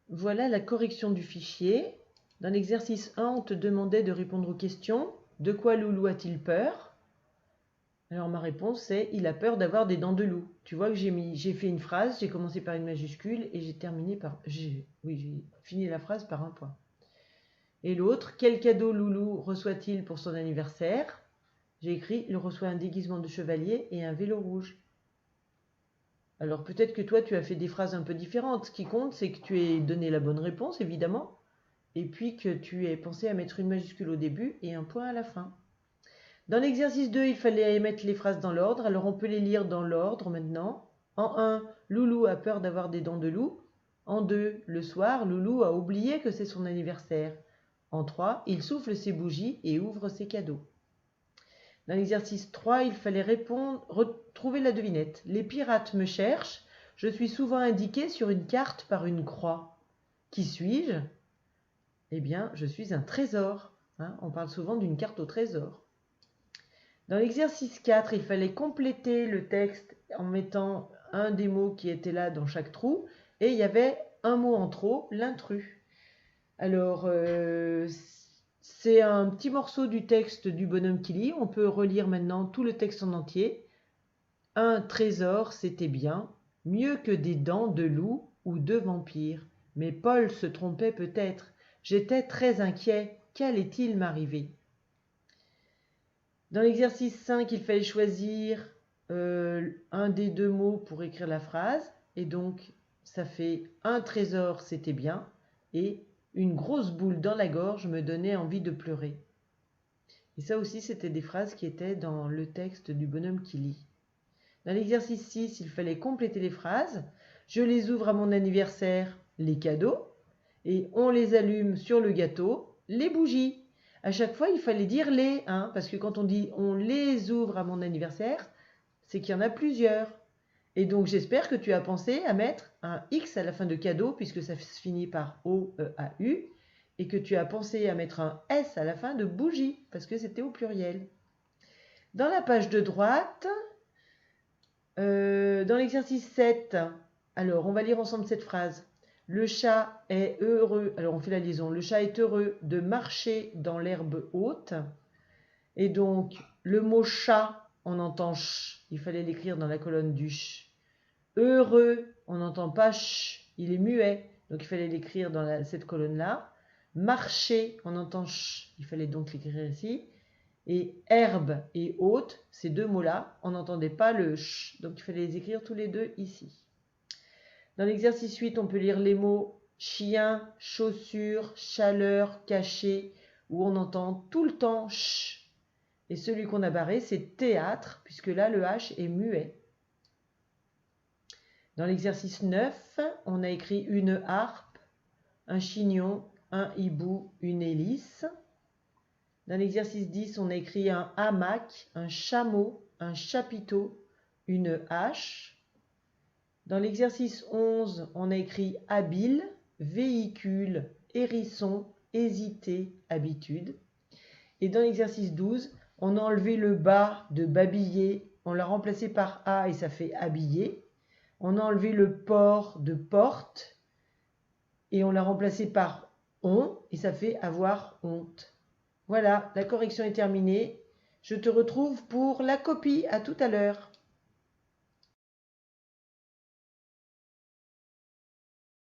Voilà la correction du fichier. Dans l'exercice 1, on te demandait de répondre aux questions. De quoi Loulou a-t-il peur? Alors ma réponse c'est il a peur d'avoir des dents de loup. Tu vois que j'ai fait une phrase, j'ai commencé par une majuscule et j'ai fini la phrase par un point. Et l'autre, quel cadeau Loulou reçoit-il pour son anniversaire? J'ai écrit il reçoit un déguisement de chevalier et un vélo rouge. Alors peut-être que toi tu as fait des phrases un peu différentes. Ce qui compte c'est que tu aies donné la bonne réponse évidemment et puis que tu aies pensé à mettre une majuscule au début et un point à la fin. Dans l'exercice 2, il fallait mettre les phrases dans l'ordre. Alors on peut les lire dans l'ordre maintenant. En 1, Loulou a peur d'avoir des dents de loup. En 2, le soir, Loulou a oublié que c'est son anniversaire. En 3, il souffle ses bougies et ouvre ses cadeaux. Dans l'exercice 3, il fallait retrouver la devinette. Les pirates me cherchent. Je suis souvent indiqué sur une carte par une croix. Qui suis-je? Eh bien, je suis un trésor. On parle souvent d'une carte au trésor. Dans l'exercice 4, il fallait compléter le texte en mettant un des mots qui était là dans chaque trou. Et il y avait un mot en trop, l'intrus. Alors, c'est un petit morceau du texte du bonhomme qui lit. On peut relire maintenant tout le texte en entier. Un trésor, c'était bien, mieux que des dents de loup ou de vampire. Mais Paul se trompait peut-être. J'étais très inquiet. Qu'allait-il m'arriver? Dans l'exercice 5, il fallait choisir un des deux mots pour écrire la phrase. Et donc, ça fait un trésor, c'était bien. Et une grosse boule dans la gorge me donnait envie de pleurer. Et ça aussi, c'était des phrases qui étaient dans le texte du bonhomme qui lit. Dans l'exercice 6, il fallait compléter les phrases. Je les ouvre à mon anniversaire, les cadeaux. Et on les allume sur le gâteau, les bougies. À chaque fois, il fallait dire les, parce que quand on dit on les ouvre à mon anniversaire, c'est qu'il y en a plusieurs. Et donc, j'espère que tu as pensé à mettre un X à la fin de cadeau, puisque ça se finit par O-E-A-U, et que tu as pensé à mettre un S à la fin de bougie, parce que c'était au pluriel. Dans la page de droite, dans l'exercice 7, alors on va lire ensemble cette phrase. Le chat est heureux, alors on fait la liaison, le chat est heureux de marcher dans l'herbe haute. Et donc, le mot chat, on entend ch, il fallait l'écrire dans la colonne du ch. Heureux, on n'entend pas ch, il est muet, donc il fallait l'écrire dans cette colonne-là. Marcher, on entend ch, il fallait donc l'écrire ici. Et herbe et haute, ces deux mots-là, on n'entendait pas le ch, donc il fallait les écrire tous les deux ici. Dans l'exercice 8, on peut lire les mots chien, chaussure, chaleur, cachet, où on entend tout le temps ch. Et celui qu'on a barré, c'est théâtre, puisque là, le H est muet. Dans l'exercice 9, on a écrit une harpe, un chignon, un hibou, une hélice. Dans l'exercice 10, on a écrit un hamac, un chameau, un chapiteau, une hache. Dans l'exercice 11, on a écrit habile, véhicule, hérisson, hésiter, habitude. Et dans l'exercice 12, on a enlevé le bas de babiller, on l'a remplacé par A et ça fait habiller. On a enlevé le port de porte et on l'a remplacé par on et ça fait avoir honte. Voilà, la correction est terminée. Je te retrouve pour la copie. À tout à l'heure.